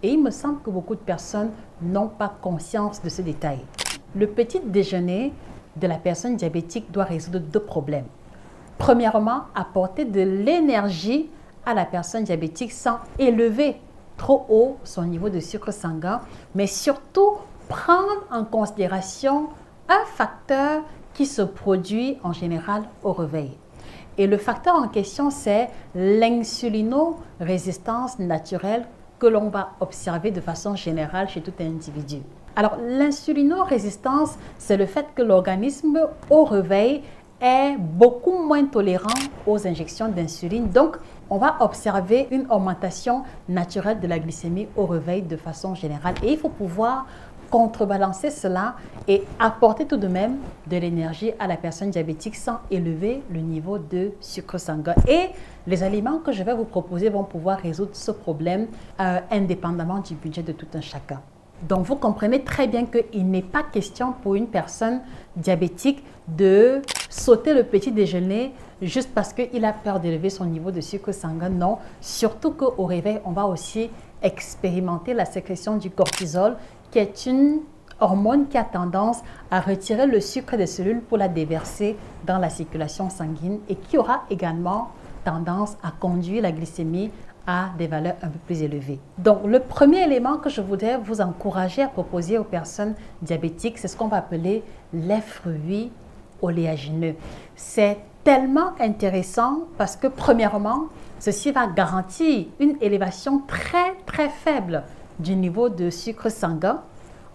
Et il me semble que beaucoup de personnes n'ont pas conscience de ce détail. Le petit déjeuner de la personne diabétique doit résoudre deux problèmes. Premièrement, apporter de l'énergie à la personne diabétique sans élever trop haut son niveau de sucre sanguin, mais surtout prendre en considération un facteur qui se produit en général au réveil. Et le facteur en question, c'est l'insulinorésistance naturelle que l'on va observer de façon générale chez tout individu. Alors, l'insulinorésistance, c'est le fait que l'organisme au réveil est beaucoup moins tolérant aux injections d'insuline. Donc, on va observer une augmentation naturelle de la glycémie au réveil de façon générale. Et il faut pouvoir contrebalancer cela et apporter tout de même de l'énergie à la personne diabétique sans élever le niveau de sucre sanguin. Et les aliments que je vais vous proposer vont pouvoir résoudre ce problème indépendamment du budget de tout un chacun. Donc, vous comprenez très bien qu'il n'est pas question pour une personne diabétique de sauter le petit déjeuner juste parce qu'il a peur d'élever son niveau de sucre sanguin. Non, surtout qu'au réveil, on va aussi expérimenter la sécrétion du cortisol, qui est une hormone qui a tendance à retirer le sucre des cellules pour la déverser dans la circulation sanguine et qui aura également tendance à conduire la glycémie à des valeurs un peu plus élevées. Donc, le premier élément que je voudrais vous encourager à proposer aux personnes diabétiques, c'est ce qu'on va appeler les fruits oléagineux. C'est tellement intéressant parce que, premièrement, ceci va garantir une élévation très faible du niveau de sucre sanguin.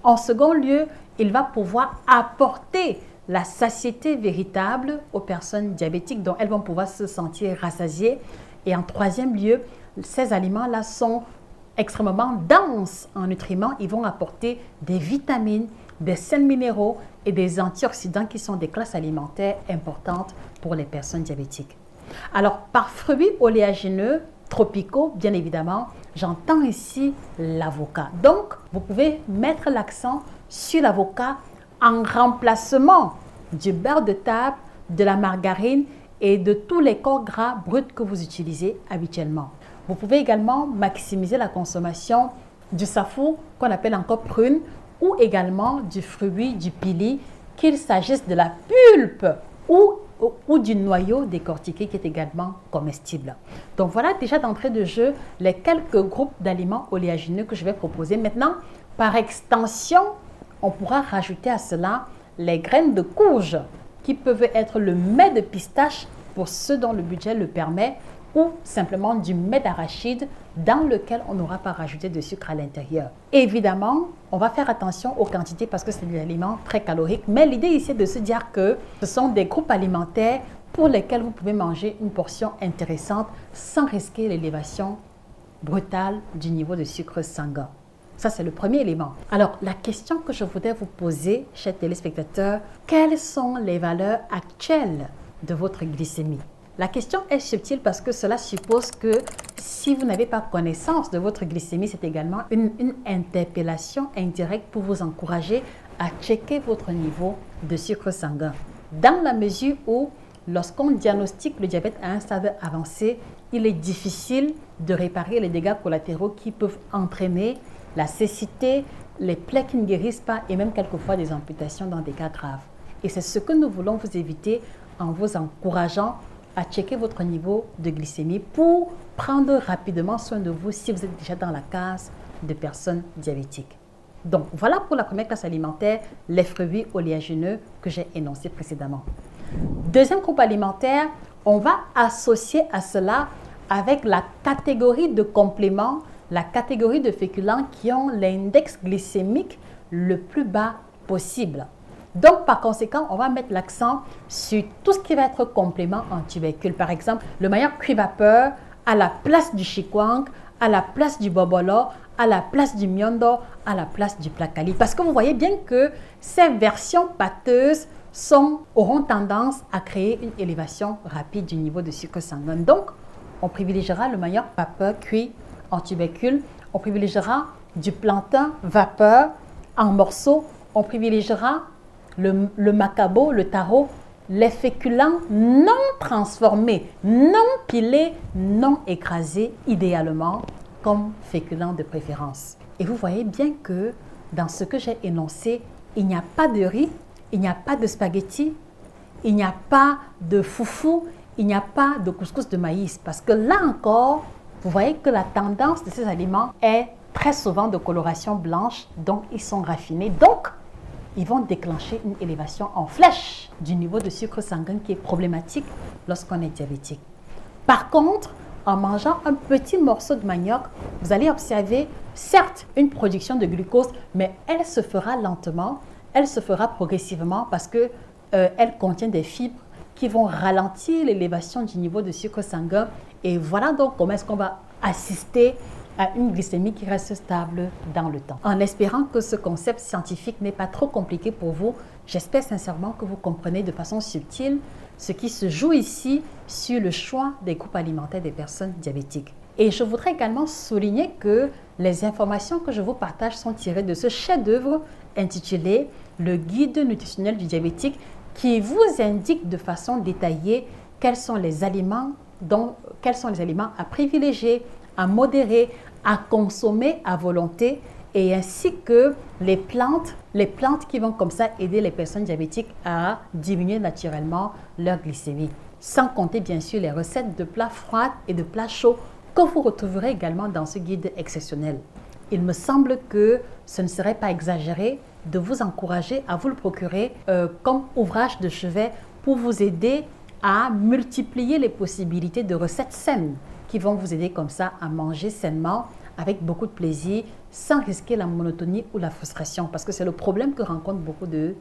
En second lieu, il va pouvoir apporter la satiété véritable aux personnes diabétiques dont elles vont pouvoir se sentir rassasiées. Et en troisième lieu, ces aliments-là sont extrêmement denses en nutriments. Ils vont apporter des vitamines, des sels minéraux et des antioxydants qui sont des classes alimentaires importantes pour les personnes diabétiques. Alors, par fruits oléagineux tropicaux, bien évidemment, j'entends ici l'avocat. Donc, vous pouvez mettre l'accent sur l'avocat en remplacement du beurre de table, de la margarine et de tous les corps gras bruts que vous utilisez habituellement. Vous pouvez également maximiser la consommation du safou, qu'on appelle encore prune, ou également du fruit, du pili, qu'il s'agisse de la pulpe ou du noyau décortiqué qui est également comestible. Donc voilà déjà d'entrée de jeu les quelques groupes d'aliments oléagineux que je vais proposer. Maintenant, par extension, on pourra rajouter à cela les graines de courge qui peuvent être le mets de pistache pour ceux dont le budget le permet ou simplement du mets d'arachide dans lequel on n'aura pas rajouté de sucre à l'intérieur. Évidemment, on va faire attention aux quantités parce que c'est des aliments très caloriques, mais l'idée ici est de se dire que ce sont des groupes alimentaires pour lesquels vous pouvez manger une portion intéressante sans risquer l'élévation brutale du niveau de sucre sanguin. Ça, c'est le premier élément. Alors, la question que je voudrais vous poser, chers téléspectateurs, quelles sont les valeurs actuelles de votre glycémie? La question est subtile parce que cela suppose que si vous n'avez pas connaissance de votre glycémie, c'est également une interpellation indirecte pour vous encourager à checker votre niveau de sucre sanguin. Dans la mesure où, lorsqu'on diagnostique le diabète à un stade avancé, il est difficile de réparer les dégâts collatéraux qui peuvent entraîner la cécité, les plaies qui ne guérissent pas et même quelquefois des amputations dans des cas graves. Et c'est ce que nous voulons vous éviter en vous encourageant à checker votre niveau de glycémie pour prendre rapidement soin de vous si vous êtes déjà dans la case de personnes diabétiques. Donc, voilà pour la première classe alimentaire, les fruits oléagineux que j'ai énoncés précédemment. Deuxième groupe alimentaire, on va associer à cela avec la catégorie de compléments, la catégorie de féculents qui ont l'index glycémique le plus bas possible. Donc, par conséquent, on va mettre l'accent sur tout ce qui va être complément en tubércule. Par exemple, le maillot cuit vapeur à la place du chikwang, à la place du bobolo, à la place du miondo, à la place du placali. Parce que vous voyez bien que ces versions pâteuses auront tendance à créer une élévation rapide du niveau de sucre sanguin. Donc, on privilégiera le maillot vapeur cuit en tubércule, on privilégiera du plantain vapeur en morceaux, on privilégiera le macabo, le taro, les féculents non transformés, non pilés, non écrasés, idéalement comme féculent de préférence. Et vous voyez bien que dans ce que j'ai énoncé, il n'y a pas de riz, il n'y a pas de spaghettis, il n'y a pas de foufou, il n'y a pas de couscous de maïs. Parce que là encore, vous voyez que la tendance de ces aliments est très souvent de coloration blanche, donc ils sont raffinés. Donc, ils vont déclencher une élévation en flèche du niveau de sucre sanguin qui est problématique lorsqu'on est diabétique. Par contre, en mangeant un petit morceau de manioc, vous allez observer, certes, une production de glucose, mais elle se fera lentement, elle se fera progressivement parce que elle contient des fibres qui vont ralentir l'élévation du niveau de sucre sanguin. Et voilà donc comment est-ce qu'on va assister à une glycémie qui reste stable dans le temps. En espérant que ce concept scientifique n'est pas trop compliqué pour vous, j'espère sincèrement que vous comprenez de façon subtile ce qui se joue ici sur le choix des groupes alimentaires des personnes diabétiques. Et je voudrais également souligner que les informations que je vous partage sont tirées de ce chef-d'œuvre intitulé « Le guide nutritionnel du diabétique » qui vous indique de façon détaillée quels sont les aliments à privilégier, à modérer, à consommer à volonté et ainsi que les plantes qui vont comme ça aider les personnes diabétiques à diminuer naturellement leur glycémie. Sans compter bien sûr les recettes de plats froids et de plats chauds que vous retrouverez également dans ce guide exceptionnel. Il me semble que ce ne serait pas exagéré de vous encourager à vous le procurer comme ouvrage de chevet pour vous aider à multiplier les possibilités de recettes saines qui vont vous aider comme ça à manger sainement avec beaucoup de plaisir sans risquer la monotonie ou la frustration parce que c'est le problème que rencontrent beaucoup de